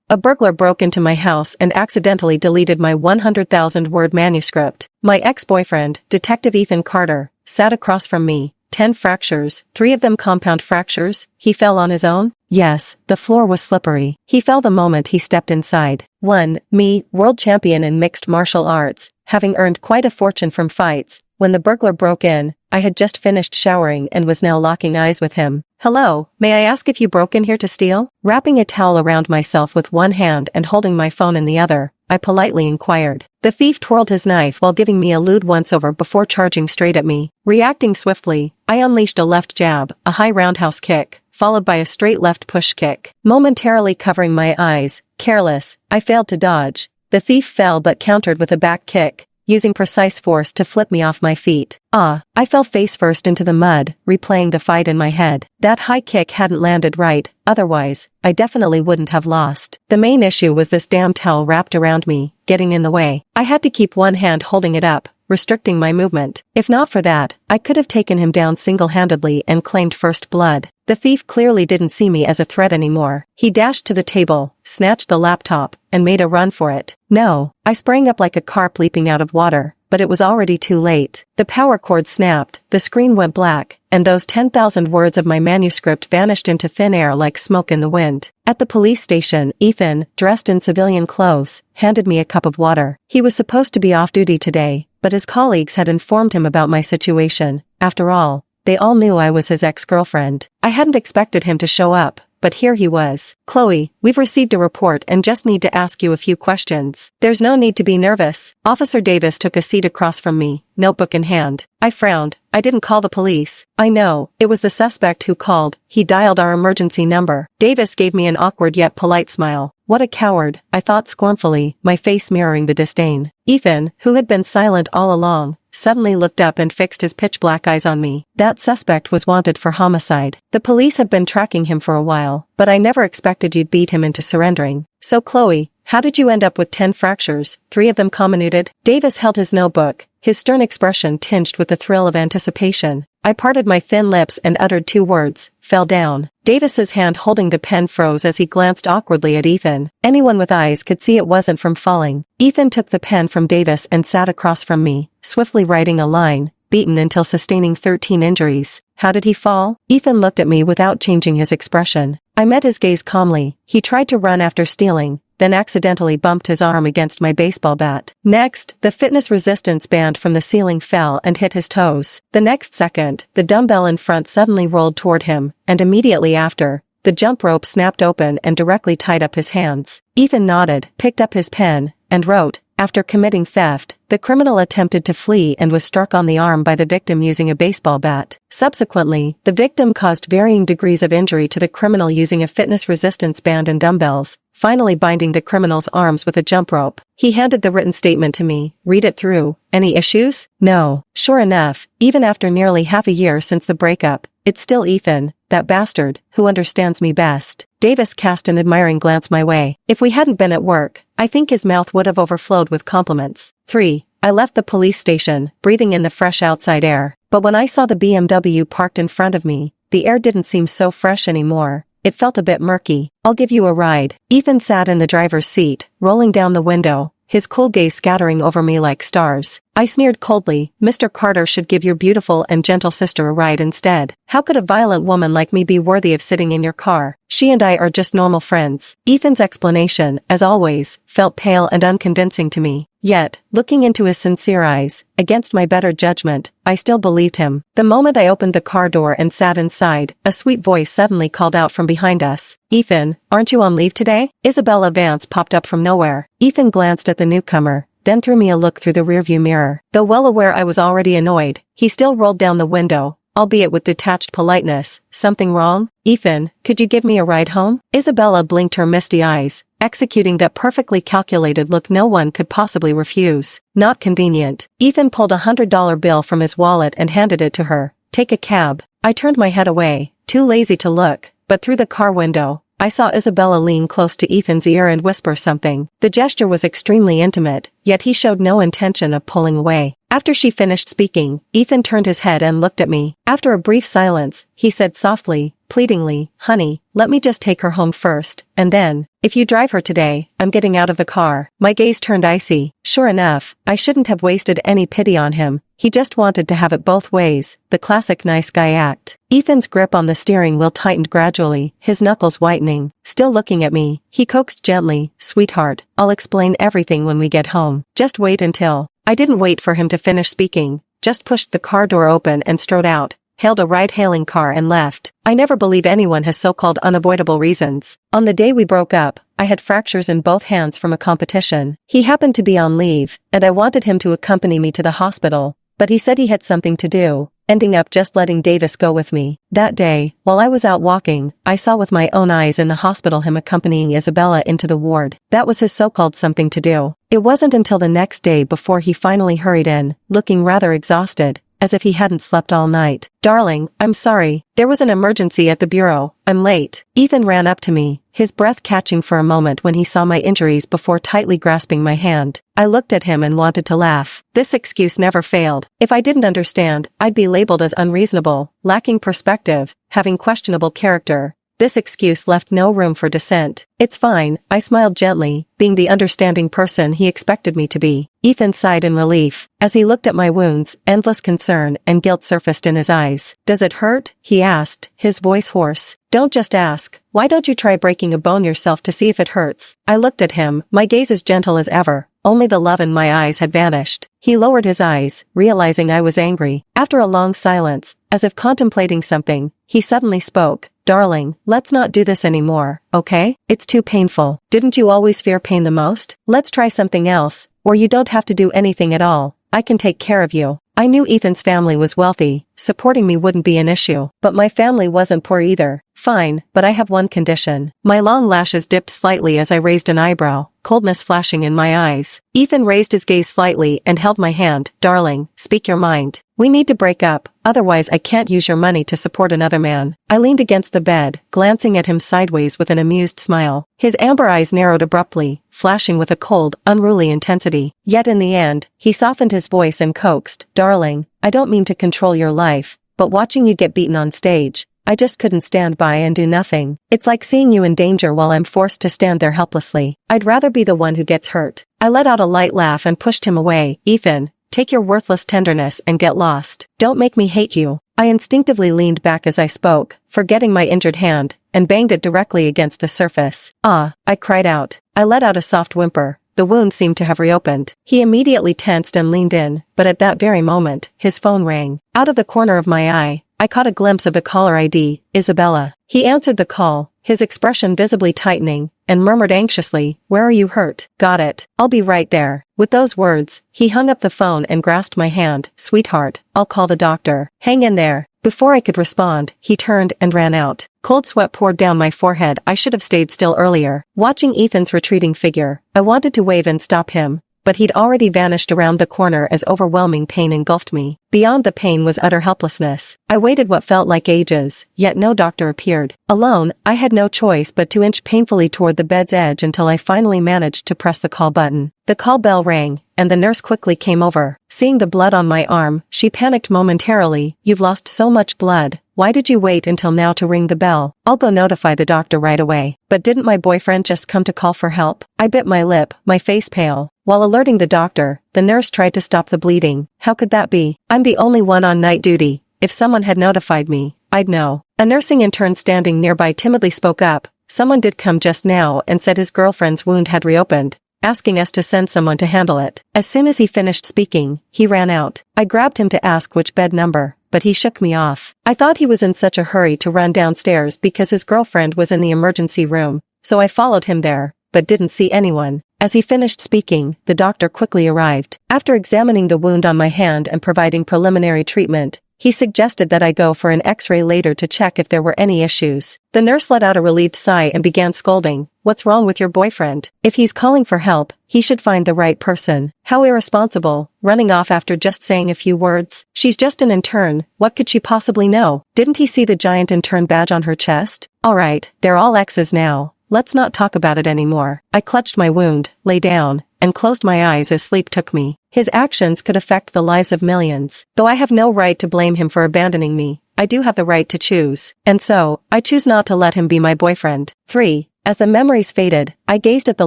A burglar broke into my house and accidentally deleted my 100,000-word manuscript. My ex-boyfriend, Detective Ethan Carter, sat across from me. 10 fractures, 3 of them compound fractures. He fell on his own? Yes, the floor was slippery. He fell the moment he stepped inside. 1. Me, world champion in mixed martial arts, having earned quite a fortune from fights. When the burglar broke in, I had just finished showering and was now locking eyes with him. Hello, may I ask if you broke in here to steal? Wrapping a towel around myself with one hand and holding my phone in the other, I politely inquired. The thief twirled his knife while giving me a lewd once-over before charging straight at me. Reacting swiftly, I unleashed a left jab, a high roundhouse kick, followed by a straight left push kick. Momentarily covering my eyes, careless, I failed to dodge. The thief fell but countered with a back kick, using precise force to flip me off my feet. I fell face first into the mud, replaying the fight in my head. That high kick hadn't landed right, otherwise, I definitely wouldn't have lost. The main issue was this damn towel wrapped around me, getting in the way. I had to keep one hand holding it up, restricting my movement. If not for that, I could have taken him down single-handedly and claimed first blood. The thief clearly didn't see me as a threat anymore. He dashed to the table, snatched the laptop, and made a run for it. No, I sprang up like a carp leaping out of water, but it was already too late. The power cord snapped, the screen went black, and those 10,000 words of my manuscript vanished into thin air like smoke in the wind. At the police station, Ethan, dressed in civilian clothes, handed me a cup of water. He was supposed to be off duty today, but his colleagues had informed him about my situation. After all, they all knew I was his ex-girlfriend. I hadn't expected him to show up, but here he was. Chloe, we've received a report and just need to ask you a few questions. There's no need to be nervous. Officer Davis took a seat across from me, notebook in hand. I frowned. I didn't call the police. I know, it was the suspect who called. He dialed our emergency number. Davis gave me an awkward yet polite smile. What a coward, I thought scornfully, my face mirroring the disdain. Ethan, who had been silent all along, suddenly looked up and fixed his pitch-black eyes on me. That suspect was wanted for homicide. The police have been tracking him for a while, but I never expected you'd beat him into surrendering. So Chloe, how did you end up with 10 fractures, 3 of them comminuted? Davis held his notebook, his stern expression tinged with the thrill of anticipation. I parted my thin lips and uttered 2 words, fell down. Davis's hand holding the pen froze as he glanced awkwardly at Ethan. Anyone with eyes could see it wasn't from falling. Ethan took the pen from Davis and sat across from me, swiftly writing a line, beaten until sustaining 13 injuries. How did he fall? Ethan looked at me without changing his expression. I met his gaze calmly. He tried to run after stealing, then accidentally bumped his arm against my baseball bat. Next, the fitness resistance band from the ceiling fell and hit his toes. The next second, the dumbbell in front suddenly rolled toward him, and immediately after, the jump rope snapped open and directly tied up his hands. Ethan nodded, picked up his pen, and wrote, after committing theft, the criminal attempted to flee and was struck on the arm by the victim using a baseball bat. Subsequently, the victim caused varying degrees of injury to the criminal using a fitness resistance band and dumbbells, finally binding the criminal's arms with a jump rope. He handed the written statement to me. Read it through. Any issues? No. Sure enough, even after nearly half a year since the breakup, it's still Ethan, that bastard, who understands me best. Davis cast an admiring glance my way. If we hadn't been at work, I think his mouth would have overflowed with compliments. 3. I left the police station, breathing in the fresh outside air. But when I saw the BMW parked in front of me, the air didn't seem so fresh anymore. It felt a bit murky. I'll give you a ride. Ethan sat in the driver's seat, rolling down the window, his cool gaze scattering over me like stars. I sneered coldly, Mr. Carter should give your beautiful and gentle sister a ride instead. How could a violent woman like me be worthy of sitting in your car? She and I are just normal friends. Ethan's explanation, as always, felt pale and unconvincing to me. Yet, looking into his sincere eyes, against my better judgment, I still believed him. The moment I opened the car door and sat inside, a sweet voice suddenly called out from behind us. Ethan, aren't you on leave today? Isabella Vance popped up from nowhere. Ethan glanced at the newcomer, then threw me a look through the rearview mirror. Though well aware I was already annoyed, he still rolled down the window, albeit with detached politeness. Something wrong? Ethan, could you give me a ride home? Isabella blinked her misty eyes, executing that perfectly calculated look no one could possibly refuse. Not convenient. Ethan pulled a $100 bill from his wallet and handed it to her. Take a cab. I turned my head away, too lazy to look, but through the car window, I saw Isabella lean close to Ethan's ear and whisper something. The gesture was extremely intimate, yet he showed no intention of pulling away. After she finished speaking, Ethan turned his head and looked at me. After a brief silence, he said softly, pleadingly, honey, let me just take her home first, and then, If you drive her today, I'm getting out of the car. My gaze turned icy. Sure enough, I shouldn't have wasted any pity on him. He just wanted to have it both ways, the classic nice guy act. Ethan's grip on the steering wheel tightened gradually, his knuckles whitening. Still looking at me, he coaxed gently, "Sweetheart, I'll explain everything when we get home. Just wait until." I didn't wait for him to finish speaking, just pushed the car door open and strode out, hailed a ride-hailing car and left. I never believe anyone has so-called unavoidable reasons. On the day we broke up, I had fractures in both hands from a competition. He happened to be on leave, and I wanted him to accompany me to the hospital, but he said he had something to do, ending up just letting Davis go with me. That day, while I was out walking, I saw with my own eyes in the hospital him accompanying Isabella into the ward. That was his so-called something to do. It wasn't until the next day before he finally hurried in, looking rather exhausted, as if he hadn't slept all night. "Darling, I'm sorry. There was an emergency at the bureau. I'm late." Ethan ran up to me, his breath catching for a moment when he saw my injuries before tightly grasping my hand. I looked at him and wanted to laugh. This excuse never failed. If I didn't understand, I'd be labeled as unreasonable, lacking perspective, having questionable character. This excuse left no room for dissent. "It's fine," I smiled gently, being the understanding person he expected me to be. Ethan sighed in relief. As he looked at my wounds, endless concern and guilt surfaced in his eyes. "Does it hurt?" he asked, his voice hoarse. "Don't just ask. Why don't you try breaking a bone yourself to see if it hurts?" I looked at him, my gaze as gentle as ever. Only the love in my eyes had vanished. He lowered his eyes, realizing I was angry. After a long silence, as if contemplating something, he suddenly spoke. "Darling, let's not do this anymore, okay? It's too painful. Didn't you always fear pain the most? Let's try something else, or you don't have to do anything at all. I can take care of you." I knew Ethan's family was wealthy, supporting me wouldn't be an issue, but my family wasn't poor either. "Fine, but I have one condition." My long lashes dipped slightly as I raised an eyebrow, coldness flashing in my eyes. Ethan raised his gaze slightly and held my hand. "Darling, speak your mind. We need to break up, otherwise I can't use your money to support another man." I leaned against the bed, glancing at him sideways with an amused smile. His amber eyes narrowed abruptly, flashing with a cold, unruly intensity. Yet in the end, he softened his voice and coaxed. "Darling, I don't mean to control your life, but watching you get beaten on stage, I just couldn't stand by and do nothing. It's like seeing you in danger while I'm forced to stand there helplessly. I'd rather be the one who gets hurt." I let out a light laugh and pushed him away. "Ethan, take your worthless tenderness and get lost. Don't make me hate you." I instinctively leaned back as I spoke, forgetting my injured hand, and banged it directly against the surface. "Ah," I cried out. I let out a soft whimper. The wound seemed to have reopened. He immediately tensed and leaned in, but at that very moment, his phone rang. Out of the corner of my eye, I caught a glimpse of the caller ID, Isabella. He answered the call, his expression visibly tightening, and murmured anxiously, "Where are you hurt?" "Got it. I'll be right there." With those words, he hung up the phone and grasped my hand. "Sweetheart, I'll call the doctor. Hang in there." Before I could respond, he turned and ran out. Cold sweat poured down my forehead. I should have stayed still earlier. Watching Ethan's retreating figure, I wanted to wave and stop him, but he'd already vanished around the corner as overwhelming pain engulfed me. Beyond the pain was utter helplessness. I waited what felt like ages, yet no doctor appeared. Alone, I had no choice but to inch painfully toward the bed's edge until I finally managed to press the call button. The call bell rang, and the nurse quickly came over. Seeing the blood on my arm, she panicked momentarily. "You've lost so much blood. Why did you wait until now to ring the bell? I'll go notify the doctor right away." "But didn't my boyfriend just come to call for help?" I bit my lip, my face pale. While alerting the doctor, the nurse tried to stop the bleeding. How could that be? I'm the only one on night duty. If someone had notified me, I'd know. A nursing intern standing nearby timidly spoke up. "Someone did come just now and said his girlfriend's wound had reopened, asking us to send someone to handle it." As soon as he finished speaking, he ran out. I grabbed him to ask which bed number, but he shook me off. I thought he was in such a hurry to run downstairs because his girlfriend was in the emergency room, so I followed him there, but didn't see anyone. As he finished speaking, the doctor quickly arrived. After examining the wound on my hand and providing preliminary treatment, he suggested that I go for an X-ray later to check if there were any issues. The nurse let out a relieved sigh and began scolding. "What's wrong with your boyfriend? If he's calling for help, he should find the right person. How irresponsible, running off after just saying a few words. She's just an intern, what could she possibly know? Didn't he see the giant intern badge on her chest? Alright, they're all X's now. Let's not talk about it anymore." I clutched my wound, lay down, and closed my eyes as sleep took me. His actions could affect the lives of millions. Though I have no right to blame him for abandoning me, I do have the right to choose. And so, I choose not to let him be my boyfriend. 3. As the memories faded, I gazed at the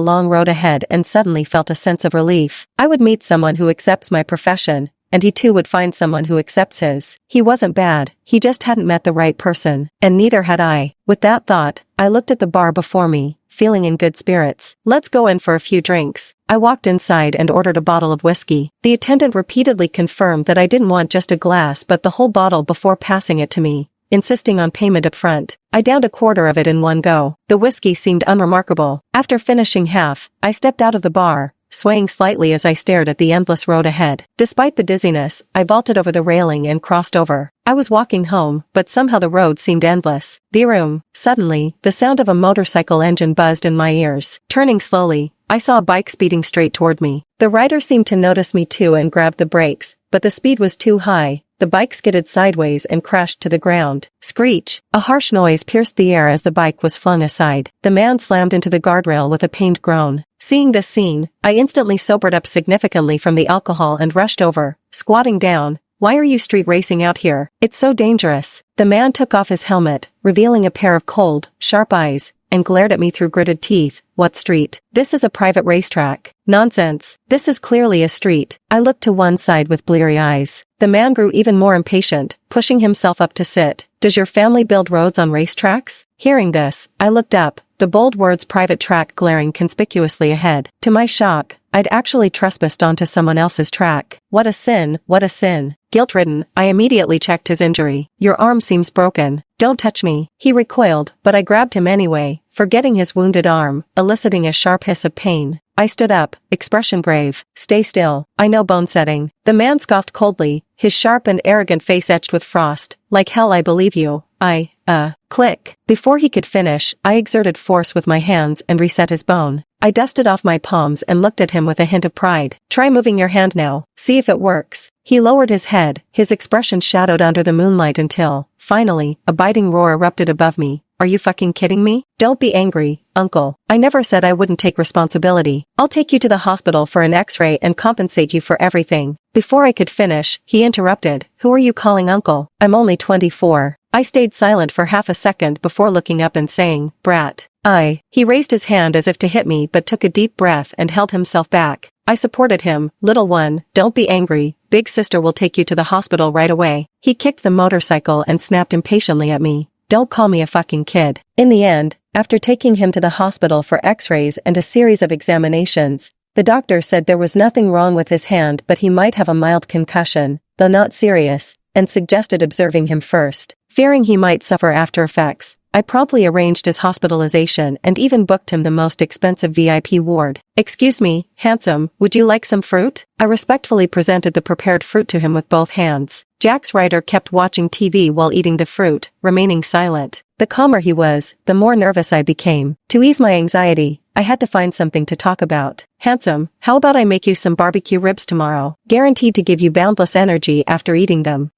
long road ahead and suddenly felt a sense of relief. I would meet someone who accepts my profession, and he too would find someone who accepts his. He wasn't bad, he just hadn't met the right person, and neither had I. With that thought, I looked at the bar before me, feeling in good spirits. Let's go in for a few drinks. I walked inside and ordered a bottle of whiskey. The attendant repeatedly confirmed that I didn't want just a glass but the whole bottle before passing it to me, insisting on payment up front. I downed a quarter of it in one go. The whiskey seemed unremarkable. After finishing half, I stepped out of the bar, swaying slightly as I stared at the endless road ahead. Despite the dizziness, I vaulted over the railing and crossed over. I was walking home, but somehow the road seemed endless. Vroom. Suddenly, the sound of a motorcycle engine buzzed in my ears. Turning slowly, I saw a bike speeding straight toward me. The rider seemed to notice me too and grabbed the brakes, but the speed was too high. The bike skidded sideways and crashed to the ground. Screech! A harsh noise pierced the air as the bike was flung aside. The man slammed into the guardrail with a pained groan. Seeing this scene, I instantly sobered up significantly from the alcohol and rushed over, squatting down. Why are you street racing out here? It's so dangerous. The man took off his helmet, revealing a pair of cold, sharp eyes, and glared at me through gritted teeth. What street? This is a private racetrack. Nonsense. This is clearly a street. I looked to one side with bleary eyes. The man grew even more impatient, pushing himself up to sit. Does your family build roads on racetracks? Hearing this, I looked up, the bold words private track glaring conspicuously ahead. To my shock, I'd actually trespassed onto someone else's track. What a sin, what a sin. Guilt-ridden, I immediately checked his injury. Your arm seems broken. Don't touch me. He recoiled, but I grabbed him anyway, forgetting his wounded arm, eliciting a sharp hiss of pain. I stood up, expression grave. Stay still. I know bone setting. The man scoffed coldly, his sharp and arrogant face etched with frost. Like hell I believe you. Click. Before he could finish, I exerted force with my hands and reset his bone. I dusted off my palms and looked at him with a hint of pride. Try moving your hand now. See if it works. He lowered his head, his expression shadowed under the moonlight until, finally, a biting roar erupted above me. Are you fucking kidding me? Don't be angry, uncle. I never said I wouldn't take responsibility. I'll take you to the hospital for an x-ray and compensate you for everything. Before I could finish, he interrupted. Who are you calling uncle? I'm only 24. I stayed silent for half a second before looking up and saying, brat. He raised his hand as if to hit me but took a deep breath and held himself back. I supported him. Little one, don't be angry. Big sister will take you to the hospital right away. He kicked the motorcycle and snapped impatiently at me. Don't call me a fucking kid. In the end, after taking him to the hospital for x-rays and a series of examinations, the doctor said there was nothing wrong with his hand but he might have a mild concussion, though not serious, and suggested observing him first. Fearing he might suffer after effects, I promptly arranged his hospitalization and even booked him the most expensive VIP ward. Excuse me, handsome, would you like some fruit? I respectfully presented the prepared fruit to him with both hands. Jack's rider kept watching TV while eating the fruit, remaining silent. The calmer he was, the more nervous I became. To ease my anxiety, I had to find something to talk about. Handsome, how about I make you some barbecue ribs tomorrow? Guaranteed to give you boundless energy after eating them.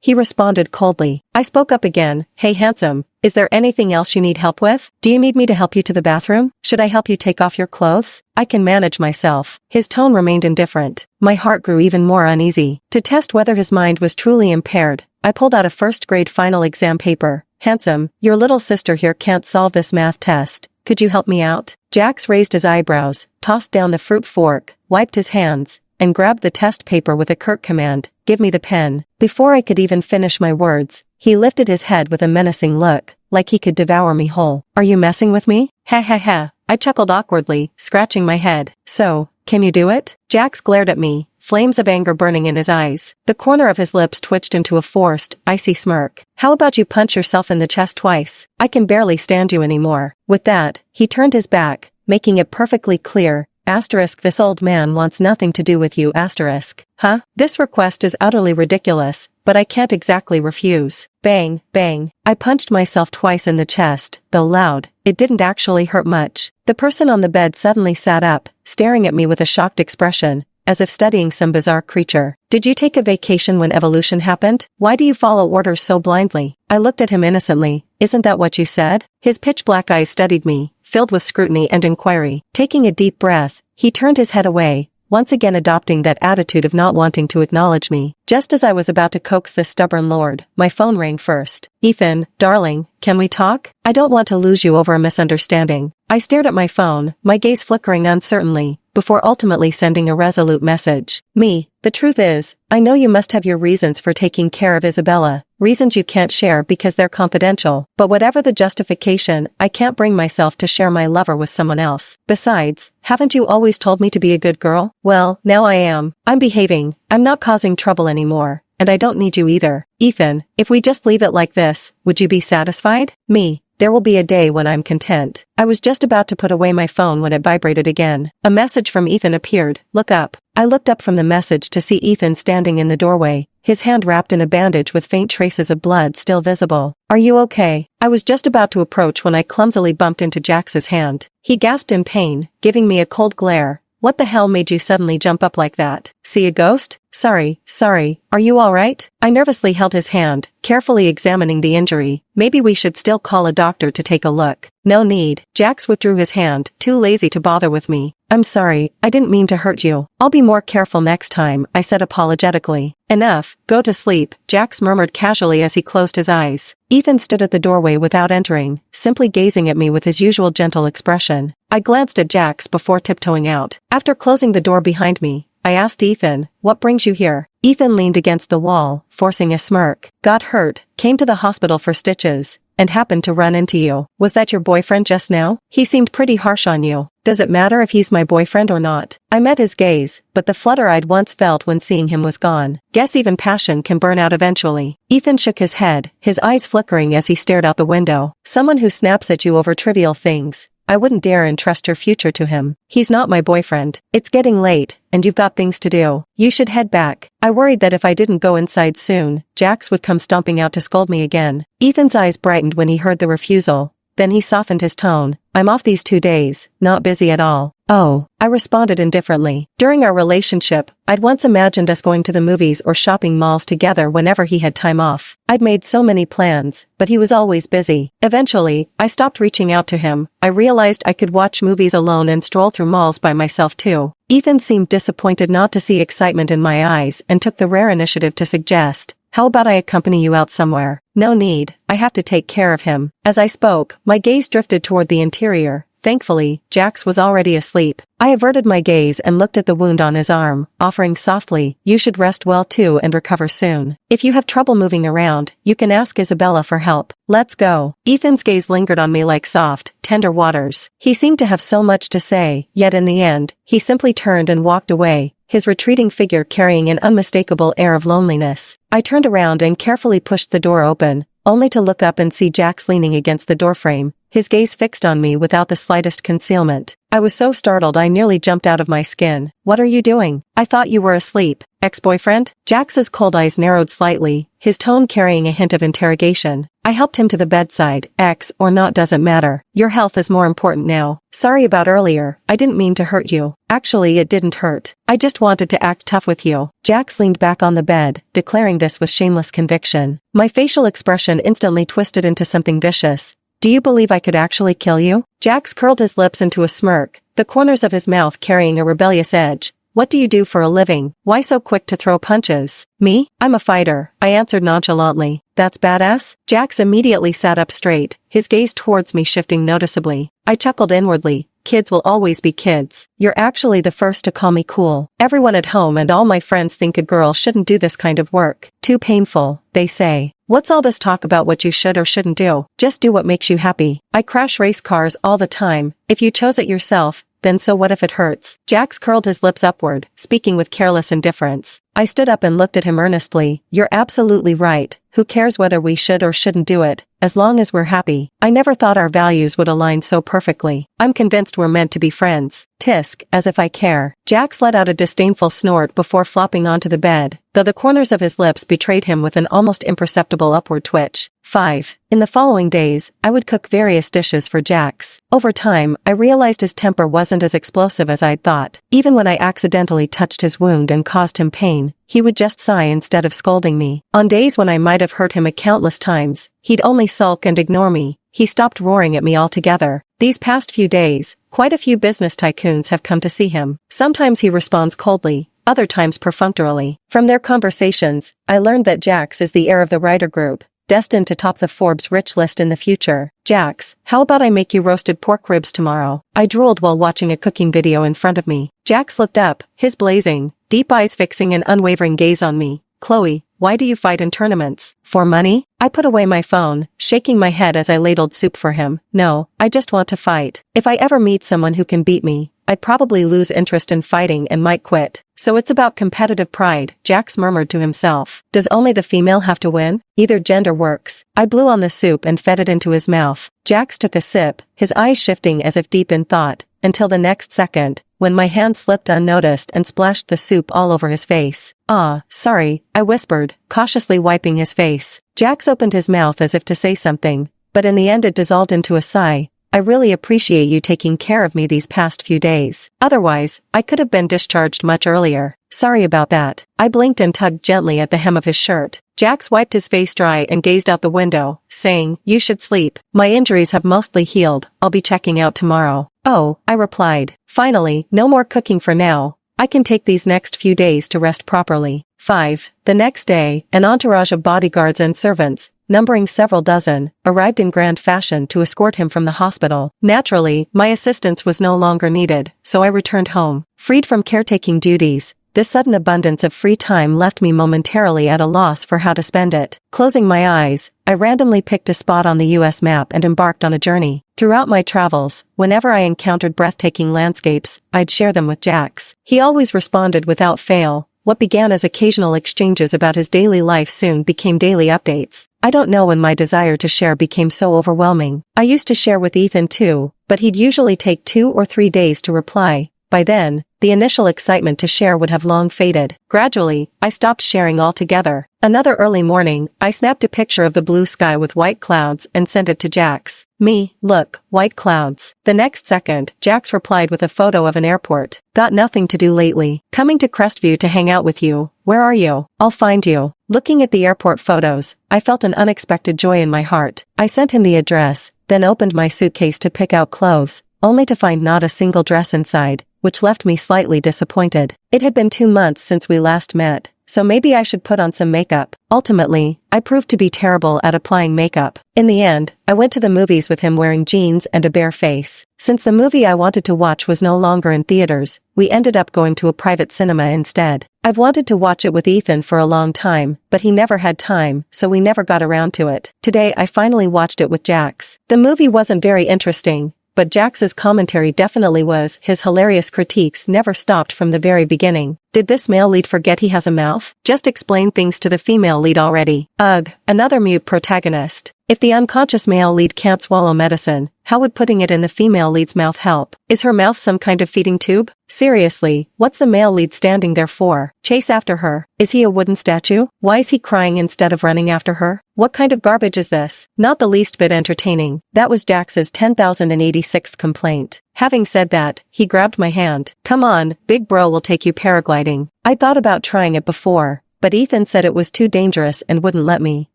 He responded coldly. I spoke up again. Hey handsome, is there anything else you need help with? Do you need me to help you to the bathroom? Should I help you take off your clothes? I can manage myself. His tone remained indifferent. My heart grew even more uneasy. To test whether his mind was truly impaired, I pulled out a first-grade final exam paper. Handsome, your little sister here can't solve this math test. Could you help me out? Jax raised his eyebrows, tossed down the fruit fork, wiped his hands, and grabbed the test paper with a curt command. Give me the pen. Before I could even finish my words, he lifted his head with a menacing look, like he could devour me whole. Are you messing with me? Ha ha ha. I chuckled awkwardly, scratching my head. So, can you do it? Jax glared at me, flames of anger burning in his eyes. The corner of his lips twitched into a forced, icy smirk. How about you punch yourself in the chest twice? I can barely stand you anymore. With that, he turned his back, making it perfectly clear. This old man wants nothing to do with you. Huh? This request is utterly ridiculous, but I can't exactly refuse. Bang, bang. I punched myself twice in the chest, though loud. It didn't actually hurt much. The person on the bed suddenly sat up, staring at me with a shocked expression, as if studying some bizarre creature. Did you take a vacation when evolution happened? Why do you follow orders so blindly? I looked at him innocently. Isn't that what you said? His pitch-black eyes studied me, filled with scrutiny and inquiry. Taking a deep breath, he turned his head away, once again adopting that attitude of not wanting to acknowledge me. Just as I was about to coax this stubborn lord, my phone rang first. "Ethan, darling, can we talk? I don't want to lose you over a misunderstanding." I stared at my phone, my gaze flickering uncertainly, before ultimately sending a resolute message. "Me, the truth is, I know you must have your reasons for taking care of Isabella, reasons you can't share because they're confidential, but whatever the justification, I can't bring myself to share my lover with someone else. Besides, haven't you always told me to be a good girl? Well, now I am. I'm behaving, I'm not causing trouble anymore, and I don't need you either. Ethan, if we just leave it like this, would you be satisfied? Me. There will be a day when I'm content." I was just about to put away my phone when it vibrated again. A message from Ethan appeared. "Look up." I looked up from the message to see Ethan standing in the doorway, his hand wrapped in a bandage with faint traces of blood still visible. "Are you okay?" I was just about to approach when I clumsily bumped into Jax's hand. He gasped in pain, giving me a cold glare. "What the hell made you suddenly jump up like that? See a ghost? Sorry, are you alright?" I nervously held his hand, carefully examining the injury. "Maybe we should still call a doctor to take a look." "No need." Jax withdrew his hand, too lazy to bother with me. "I'm sorry, I didn't mean to hurt you. I'll be more careful next time," I said apologetically. "Enough, go to sleep," Jax murmured casually as he closed his eyes. Ethan stood at the doorway without entering, simply gazing at me with his usual gentle expression. I glanced at Jax before tiptoeing out. After closing the door behind me, I asked Ethan, "What brings you here?" Ethan leaned against the wall, forcing a smirk. "Got hurt, came to the hospital for stitches, and happened to run into you. Was that your boyfriend just now? He seemed pretty harsh on you. Does it matter if he's my boyfriend or not?" I met his gaze, but the flutter I'd once felt when seeing him was gone. "Guess even passion can burn out eventually." Ethan shook his head, his eyes flickering as he stared out the window. "Someone who snaps at you over trivial things. I wouldn't dare entrust your future to him. He's not my boyfriend. It's getting late, and you've got things to do. You should head back." I worried that if I didn't go inside soon, Jax would come stomping out to scold me again. Ethan's eyes brightened when he heard the refusal. Then he softened his tone. "I'm off these 2 days, not busy at all." "Oh," I responded indifferently. During our relationship, I'd once imagined us going to the movies or shopping malls together whenever he had time off. I'd made so many plans, but he was always busy. Eventually, I stopped reaching out to him. I realized I could watch movies alone and stroll through malls by myself too. Ethan seemed disappointed not to see excitement in my eyes and took the rare initiative to suggest, "How about I accompany you out somewhere?" "No need, I have to take care of him." As I spoke, my gaze drifted toward the interior. Thankfully, Jax was already asleep. I averted my gaze and looked at the wound on his arm, offering softly, "You should rest well too and recover soon. If you have trouble moving around, you can ask Isabella for help. Let's go." Ethan's gaze lingered on me like soft, tender waters. He seemed to have so much to say, yet in the end, he simply turned and walked away, his retreating figure carrying an unmistakable air of loneliness. I turned around and carefully pushed the door open, only to look up and see Jax leaning against the doorframe, his gaze fixed on me without the slightest concealment. I was so startled I nearly jumped out of my skin. "What are you doing? I thought you were asleep. Ex-boyfriend?" Jax's cold eyes narrowed slightly, his tone carrying a hint of interrogation. I helped him to the bedside. "Ex or not doesn't matter. Your health is more important now. Sorry about earlier, I didn't mean to hurt you." "Actually it didn't hurt. I just wanted to act tough with you." Jax leaned back on the bed, declaring this with shameless conviction. My facial expression instantly twisted into something vicious. "Do you believe I could actually kill you?" Jax curled his lips into a smirk, the corners of his mouth carrying a rebellious edge. "What do you do for a living? Why so quick to throw punches?" "Me? I'm a fighter," I answered nonchalantly. "That's badass?" Jax immediately sat up straight, his gaze towards me shifting noticeably. I chuckled inwardly. Kids will always be kids. You're actually the first to call me cool. Everyone at home and all my friends think a girl shouldn't do this kind of work. Too painful, they say. What's all this talk about what you should or shouldn't do? Just do what makes you happy. I crash race cars all the time. If you chose it yourself, then so what if it hurts? Jax curled his lips upward, speaking with careless indifference. I stood up and looked at him earnestly. You're absolutely right. Who cares whether we should or shouldn't do it, as long as we're happy? I never thought our values would align so perfectly. I'm convinced we're meant to be friends. Tisk, as if I care. Jax let out a disdainful snort before flopping onto the bed, though the corners of his lips betrayed him with an almost imperceptible upward twitch. 5. In the following days, I would cook various dishes for Jax. Over time, I realized his temper wasn't as explosive as I'd thought. Even when I accidentally touched his wound and caused him pain, he would just sigh instead of scolding me. On days when I might have hurt him countless times, he'd only sulk and ignore me. he stopped roaring at me altogether. These past few days, quite a few business tycoons have come to see him. Sometimes he responds coldly, other times perfunctorily. From their conversations, I learned that Jax is the heir of the Ryder Group, destined to top the Forbes rich list in the future. Jax, how about I make you roasted pork ribs tomorrow? I drooled while watching a cooking video in front of me. Jax looked up, his blazing, deep eyes fixing an unwavering gaze on me. Chloe, why do you fight in tournaments? For money? I put away my phone, shaking my head as I ladled soup for him. No, I just want to fight. If I ever meet someone who can beat me, I'd probably lose interest in fighting and might quit. So it's about competitive pride, Jax murmured to himself. Does only the female have to win? Either gender works. I blew on the soup and fed it into his mouth. Jax took a sip, his eyes shifting as if deep in thought, until the next second, when my hand slipped unnoticed and splashed the soup all over his face. "Ah, sorry," I whispered, cautiously wiping his face. Jax opened his mouth as if to say something, but in the end it dissolved into a sigh. "I really appreciate you taking care of me these past few days. Otherwise, I could have been discharged much earlier. Sorry about that." I blinked and tugged gently at the hem of his shirt. Jax wiped his face dry and gazed out the window, saying, "You should sleep. My injuries have mostly healed. I'll be checking out tomorrow." "Oh," I replied. "Finally, no more cooking for now. I can take these next few days to rest properly." 5. The next day, an entourage of bodyguards and servants, numbering several dozen, arrived in grand fashion to escort him from the hospital. Naturally, my assistance was no longer needed, so I returned home. Freed from caretaking duties, this sudden abundance of free time left me momentarily at a loss for how to spend it. Closing my eyes, I randomly picked a spot on the US map and embarked on a journey. Throughout my travels, whenever I encountered breathtaking landscapes, I'd share them with Jax. He always responded without fail. What began as occasional exchanges about his daily life soon became daily updates. I don't know when my desire to share became so overwhelming. I used to share with Ethan too, but he'd usually take 2 or 3 days to reply. By then, the initial excitement to share would have long faded. Gradually, I stopped sharing altogether. Another early morning, I snapped a picture of the blue sky with white clouds and sent it to Jax. "Me, look, white clouds." The next second, Jax replied with a photo of an airport. "Got nothing to do lately. Coming to Crestview to hang out with you. Where are you? I'll find you." Looking at the airport photos, I felt an unexpected joy in my heart. I sent him the address, then opened my suitcase to pick out clothes, only to find not a single dress inside, which left me slightly disappointed. It had been 2 months since we last met, so maybe I should put on some makeup. Ultimately, I proved to be terrible at applying makeup. In the end, I went to the movies with him wearing jeans and a bare face. Since the movie I wanted to watch was no longer in theaters, we ended up going to a private cinema instead. I've wanted to watch it with Ethan for a long time, but he never had time, so we never got around to it. Today I finally watched it with Jax. The movie wasn't very interesting, but Jax's commentary definitely was. His hilarious critiques never stopped from the very beginning. Did this male lead forget he has a mouth? Just explain things to the female lead already. Ugh, another mute protagonist. If the unconscious male lead can't swallow medicine, how would putting it in the female lead's mouth help? Is her mouth some kind of feeding tube? Seriously, what's the male lead standing there for? Chase after her? Is he a wooden statue? Why is he crying instead of running after her? What kind of garbage is this? Not the least bit entertaining. That was Jax's 10,086th complaint. Having said that, he grabbed my hand. "Come on, big bro will take you paragliding." I thought about trying it before, but Ethan said it was too dangerous and wouldn't let me,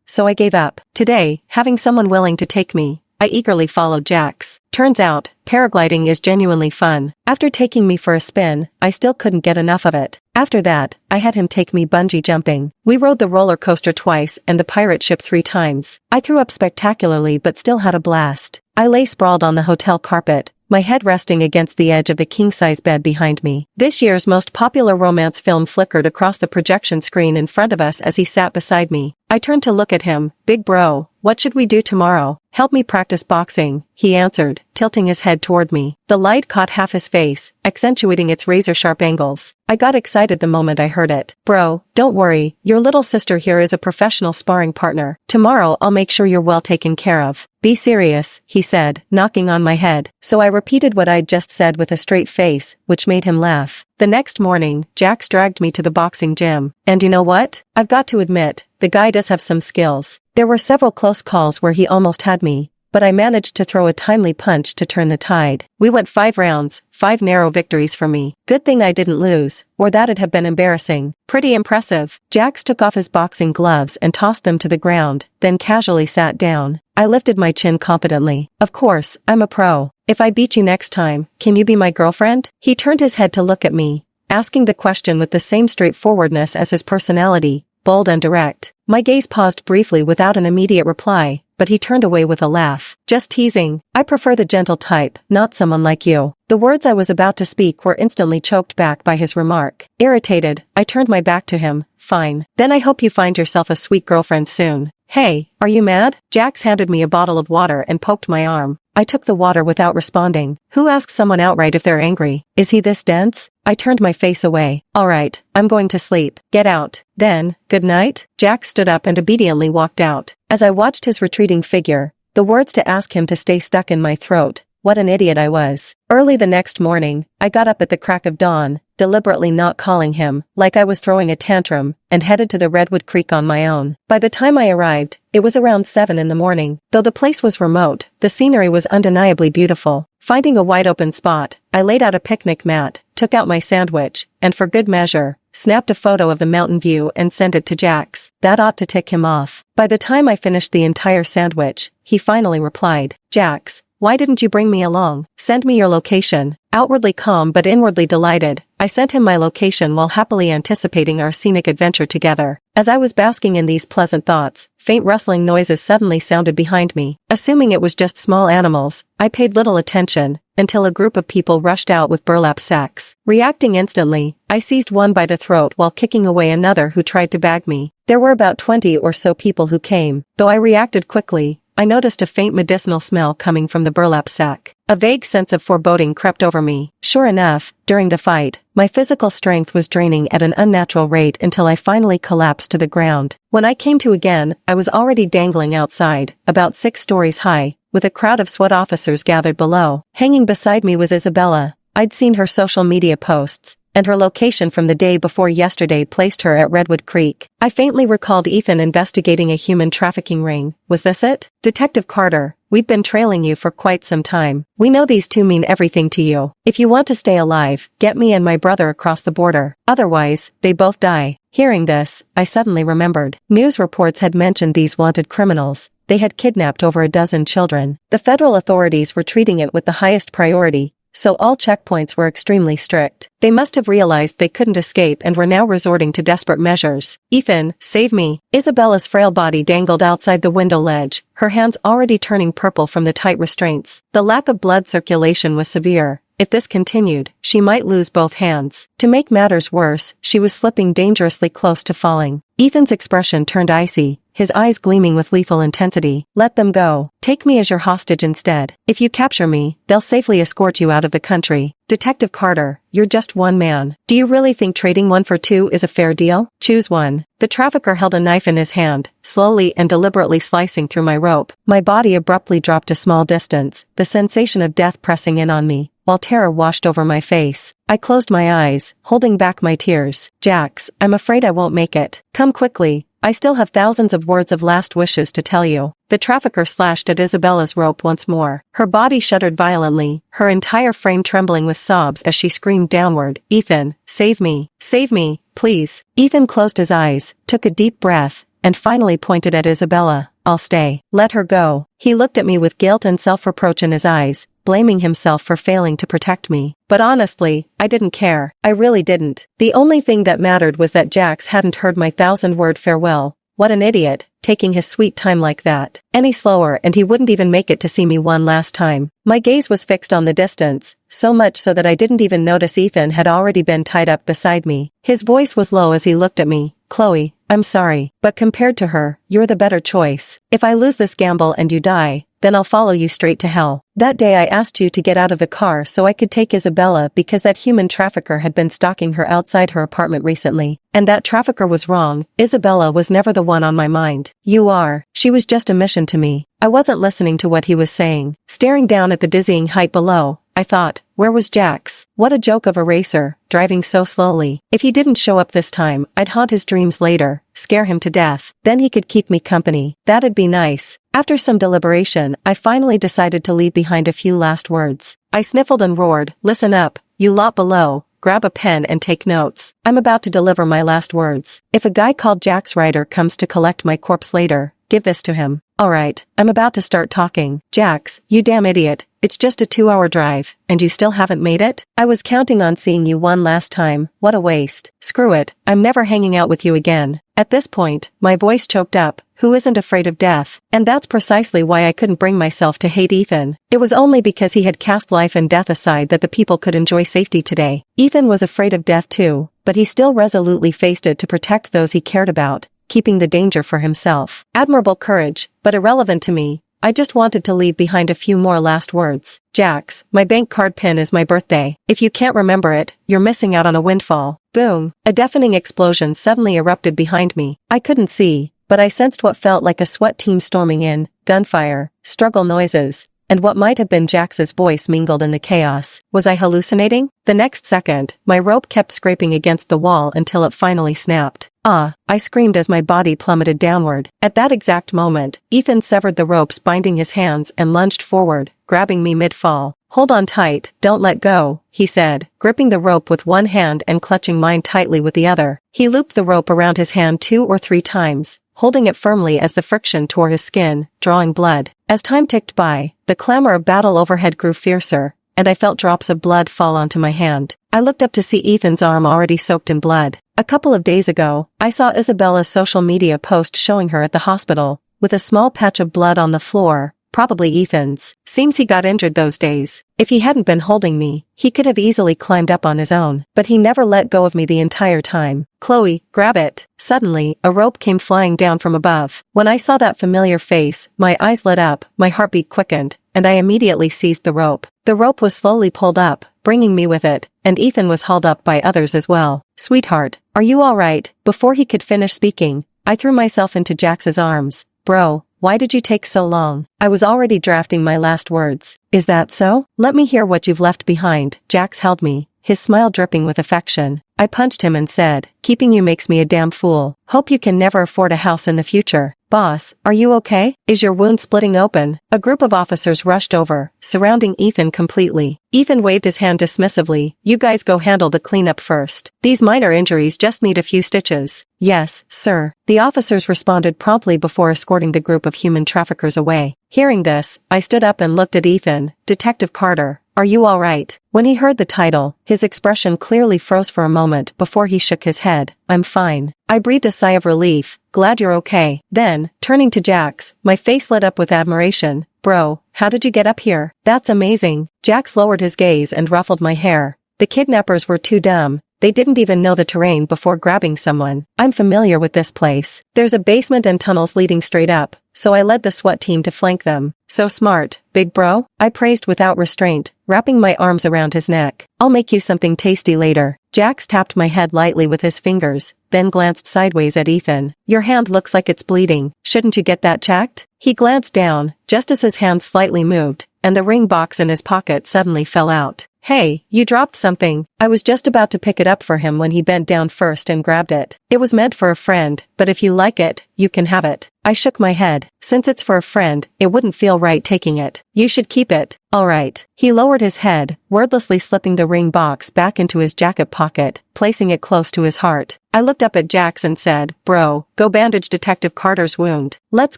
so I gave up. Today, having someone willing to take me, I eagerly followed Jax. Turns out, paragliding is genuinely fun. After taking me for a spin, I still couldn't get enough of it. After that, I had him take me bungee jumping. We rode the roller coaster twice and the pirate ship 3 times. I threw up spectacularly but still had a blast. I lay sprawled on the hotel carpet, my head resting against the edge of the king-size bed behind me. This year's most popular romance film flickered across the projection screen in front of us as he sat beside me. I turned to look at him. "Big bro, what should we do tomorrow?" "Help me practice boxing," he answered, tilting his head toward me. The light caught half his face, accentuating its razor-sharp angles. I got excited the moment I heard it. "Bro, don't worry, your little sister here is a professional sparring partner. Tomorrow I'll make sure you're well taken care of." "Be serious," he said, knocking on my head. So I repeated what I'd just said with a straight face, which made him laugh. The next morning, Jax dragged me to the boxing gym. And you know what? I've got to admit, the guy does have some skills. There were several close calls where he almost had me, but I managed to throw a timely punch to turn the tide. We went 5 rounds, 5 narrow victories for me. Good thing I didn't lose, or that'd have been embarrassing. Pretty impressive. Jax took off his boxing gloves and tossed them to the ground, then casually sat down. I lifted my chin confidently. Of course, I'm a pro. If I beat you next time, can you be my girlfriend? He turned his head to look at me, asking the question with the same straightforwardness as his personality, bold and direct. My gaze paused briefly without an immediate reply, but he turned away with a laugh. Just teasing. I prefer the gentle type, not someone like you. The words I was about to speak were instantly choked back by his remark. Irritated, I turned my back to him. Fine. Then I hope you find yourself a sweet girlfriend soon. Hey, are you mad? Jax handed me a bottle of water and poked my arm. I took the water without responding. Who asks someone outright if they're angry? Is he this dense? I turned my face away. Alright, I'm going to sleep. Get out. Then, good night? Jax stood up and obediently walked out. As I watched his retreating figure, the words to ask him to stay stuck in my throat. What an idiot I was. Early the next morning, I got up at the crack of dawn, deliberately not calling him, like I was throwing a tantrum, and headed to the Redwood Creek on my own. By the time I arrived, it was around 7 in the morning. Though the place was remote, the scenery was undeniably beautiful. Finding a wide-open spot, I laid out a picnic mat, took out my sandwich, and for good measure, snapped a photo of the mountain view and sent it to Jax. That ought to tick him off. By the time I finished the entire sandwich, he finally replied, Jax, why didn't you bring me along? Send me your location. Outwardly calm but inwardly delighted, I sent him my location while happily anticipating our scenic adventure together. As I was basking in these pleasant thoughts, faint rustling noises suddenly sounded behind me. Assuming it was just small animals, I paid little attention, until a group of people rushed out with burlap sacks. Reacting instantly, I seized one by the throat while kicking away another who tried to bag me. There were about 20 or so people who came. Though I reacted quickly, I noticed a faint medicinal smell coming from the burlap sack. A vague sense of foreboding crept over me. Sure enough, during the fight, my physical strength was draining at an unnatural rate until I finally collapsed to the ground. When I came to again, I was already dangling outside, about 6 stories high, with a crowd of SWAT officers gathered below. Hanging beside me was Isabella. I'd seen her social media posts, and her location from the day before yesterday placed her at Redwood Creek. I faintly recalled Ethan investigating a human trafficking ring. Was this it? Detective Carter, we've been trailing you for quite some time. We know these two mean everything to you. If you want to stay alive, get me and my brother across the border. Otherwise, they both die. Hearing this, I suddenly remembered. News reports had mentioned these wanted criminals. They had kidnapped over a dozen children. The federal authorities were treating it with the highest priority, so all checkpoints were extremely strict. They must have realized they couldn't escape and were now resorting to desperate measures. Ethan, save me. Isabella's frail body dangled outside the window ledge, her hands already turning purple from the tight restraints. The lack of blood circulation was severe. If this continued, she might lose both hands. To make matters worse, she was slipping dangerously close to falling. Ethan's expression turned icy, his eyes gleaming with lethal intensity. Let them go. Take me as your hostage instead. If you capture me, they'll safely escort you out of the country. Detective Carter, you're just one man. Do you really think trading 1 for 2 is a fair deal? Choose one. The trafficker held a knife in his hand, slowly and deliberately slicing through my rope. My body abruptly dropped a small distance, the sensation of death pressing in on me, while terror washed over my face. I closed my eyes, holding back my tears. Jax, I'm afraid I won't make it. Come quickly. I still have thousands of words of last wishes to tell you. The trafficker slashed at Isabella's rope once more. Her body shuddered violently, her entire frame trembling with sobs as she screamed downward. Ethan, save me. Save me, please. Ethan closed his eyes, took a deep breath, and finally pointed at Isabella. I'll stay. Let her go. He looked at me with guilt and self-reproach in his eyes, blaming himself for failing to protect me. But honestly, I didn't care. I really didn't. The only thing that mattered was that Jax hadn't heard my 1,000-word farewell. What an idiot, taking his sweet time like that. Any slower and he wouldn't even make it to see me one last time. My gaze was fixed on the distance, so much so that I didn't even notice Ethan had already been tied up beside me. His voice was low as he looked at me. Chloe, I'm sorry, but compared to her, you're the better choice. If I lose this gamble and you die, then I'll follow you straight to hell. That day I asked you to get out of the car so I could take Isabella because that human trafficker had been stalking her outside her apartment recently. And that trafficker was wrong. Isabella was never the one on my mind. You are. She was just a mission to me. I wasn't listening to what he was saying. Staring down at the dizzying height below, I thought, where was Jax? What a joke of a racer, driving so slowly. If he didn't show up this time, I'd haunt his dreams later, scare him to death. Then he could keep me company. That'd be nice. After some deliberation, I finally decided to leave behind a few last words. I sniffled and roared, listen up, you lot below. Grab a pen and take notes. I'm about to deliver my last words. If a guy called Jax Ryder comes to collect my corpse later, give this to him. Alright, I'm about to start talking. Jax, you damn idiot. It's just a 2-hour drive, and you still haven't made it? I was counting on seeing you one last time. What a waste. Screw it, I'm never hanging out with you again. At this point, my voice choked up. Who isn't afraid of death? And that's precisely why I couldn't bring myself to hate Ethan. It was only because he had cast life and death aside that the people could enjoy safety today. Ethan was afraid of death too, but he still resolutely faced it to protect those he cared about, keeping the danger for himself. Admirable courage, but irrelevant to me. I just wanted to leave behind a few more last words. Jax, my bank card pin is my birthday. If you can't remember it, you're missing out on a windfall. Boom. A deafening explosion suddenly erupted behind me. I couldn't see, but I sensed what felt like a SWAT team storming in, gunfire, struggle noises, and what might have been Jax's voice mingled in the chaos. Was I hallucinating? The next second, my rope kept scraping against the wall until it finally snapped. Ah, I screamed as my body plummeted downward. At that exact moment, Ethan severed the ropes binding his hands and lunged forward, grabbing me mid-fall. Hold on tight, don't let go, he said, gripping the rope with one hand and clutching mine tightly with the other. He looped the rope around his hand 2 or 3 times, holding it firmly as the friction tore his skin, drawing blood. As time ticked by, the clamor of battle overhead grew fiercer, and I felt drops of blood fall onto my hand. I looked up to see Ethan's arm already soaked in blood. A couple of days ago, I saw Isabella's social media post showing her at the hospital, with a small patch of blood on the floor, probably Ethan's. Seems he got injured those days. If he hadn't been holding me, he could have easily climbed up on his own, but he never let go of me the entire time. Chloe, grab it. Suddenly, a rope came flying down from above. When I saw that familiar face, my eyes lit up, my heartbeat quickened, and I immediately seized the rope. The rope was slowly pulled up, bringing me with it, and Ethan was hauled up by others as well. Sweetheart, are you alright? Before he could finish speaking, I threw myself into Jax's arms. Bro, why did you take so long? I was already drafting my last words. Is that so? Let me hear what you've left behind. Jax held me, his smile dripping with affection. I punched him and said, keeping you makes me a damn fool. Hope you can never afford a house in the future. Boss, are you okay? Is your wound splitting open? A group of officers rushed over, surrounding Ethan completely. Ethan waved his hand dismissively. You guys go handle the cleanup first. These minor injuries just need a few stitches. Yes, sir. The officers responded promptly before escorting the group of human traffickers away. Hearing this, I stood up and looked at Ethan. Detective Carter, are you all right? When he heard the title, his expression clearly froze for a moment before he shook his head. I'm fine. I breathed a sigh of relief. Glad you're okay. Then, turning to Jax, my face lit up with admiration. Bro, how did you get up here? That's amazing. Jax lowered his gaze and ruffled my hair. The kidnappers were too dumb. They didn't even know the terrain before grabbing someone. I'm familiar with this place. There's a basement and tunnels leading straight up, so I led the SWAT team to flank them. So smart, big bro? I praised without restraint, wrapping my arms around his neck. I'll make you something tasty later. Jax tapped my head lightly with his fingers, then glanced sideways at Ethan. Your hand looks like it's bleeding. Shouldn't you get that checked? He glanced down, just as his hand slightly moved, and the ring box in his pocket suddenly fell out. Hey, you dropped something. I was just about to pick it up for him when he bent down first and grabbed it. It was meant for a friend, but if you like it, you can have it. I shook my head. Since it's for a friend, it wouldn't feel right taking it. You should keep it. Alright. He lowered his head, wordlessly slipping the ring box back into his jacket pocket, placing it close to his heart. I looked up at Jax and said, Bro, go bandage Detective Carter's wound. Let's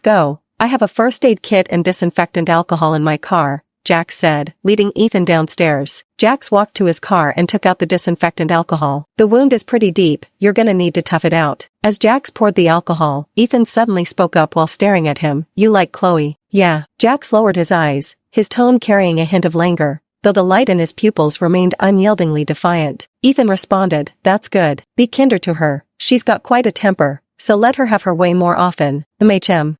go. I have a first aid kit and disinfectant alcohol in my car, Jax said, leading Ethan downstairs. Jax walked to his car and took out the disinfectant alcohol. The wound is pretty deep, you're gonna need to tough it out. As Jax poured the alcohol, Ethan suddenly spoke up while staring at him. You like Chloe? Yeah. Jax lowered his eyes, his tone carrying a hint of languor, though the light in his pupils remained unyieldingly defiant. Ethan responded, that's good. Be kinder to her. She's got quite a temper, so let her have her way more often.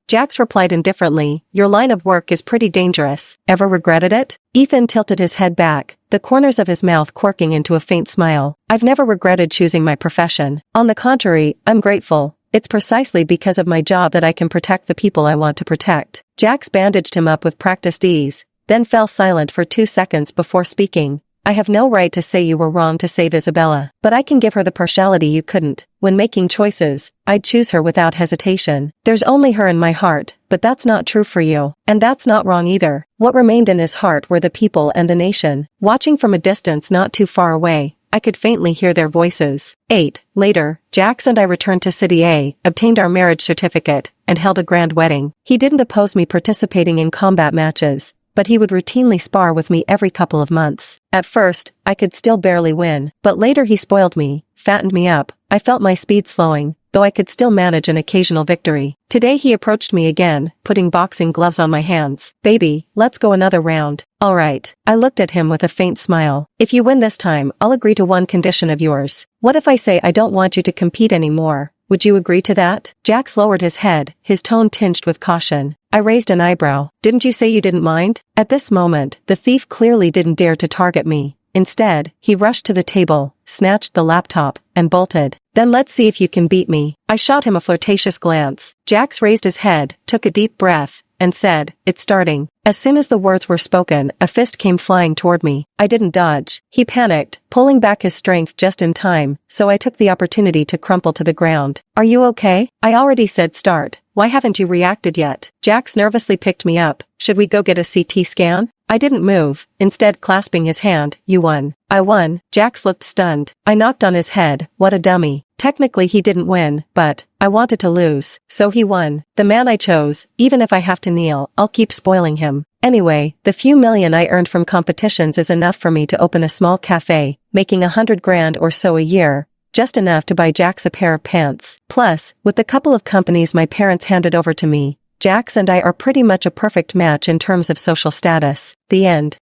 Jax replied indifferently, your line of work is pretty dangerous. Ever regretted it? Ethan tilted his head back, the corners of his mouth quirking into a faint smile. I've never regretted choosing my profession. On the contrary, I'm grateful. It's precisely because of my job that I can protect the people I want to protect. Jax bandaged him up with practiced ease, then fell silent for 2 seconds before speaking. I have no right to say you were wrong to save Isabella, but I can give her the partiality you couldn't. When making choices, I'd choose her without hesitation. There's only her in my heart, but that's not true for you. And that's not wrong either. What remained in his heart were the people and the nation. Watching from a distance not too far away, I could faintly hear their voices. 8. Later, Jax and I returned to City A, obtained our marriage certificate, and held a grand wedding. He didn't oppose me participating in combat matches, but he would routinely spar with me every couple of months. At first, I could still barely win, but later he spoiled me, fattened me up. I felt my speed slowing, though I could still manage an occasional victory. Today he approached me again, putting boxing gloves on my hands. Baby, let's go another round. All right. I looked at him with a faint smile. If you win this time, I'll agree to one condition of yours. What if I say I don't want you to compete anymore? Would you agree to that? Jax lowered his head, his tone tinged with caution. I raised an eyebrow. Didn't you say you didn't mind? At this moment, the thief clearly didn't dare to target me. Instead, he rushed to the table, snatched the laptop, and bolted. Then let's see if you can beat me. I shot him a flirtatious glance. Jax raised his head, took a deep breath, and said, "It's starting." As soon as the words were spoken, a fist came flying toward me. I didn't dodge. He panicked, pulling back his strength just in time, so I took the opportunity to crumple to the ground. Are you okay? I already said start. Why haven't you reacted yet? Jax nervously picked me up. Should we go get a CT scan? I didn't move, instead clasping his hand. You won. I won. Jax looked stunned. I knocked on his head. What a dummy. Technically he didn't win, but I wanted to lose, so he won. The man I chose, even if I have to kneel, I'll keep spoiling him. Anyway, the few million I earned from competitions is enough for me to open a small cafe, making 100 grand or so a year, just enough to buy Jax a pair of pants. Plus, with the couple of companies my parents handed over to me, Jax and I are pretty much a perfect match in terms of social status. The end.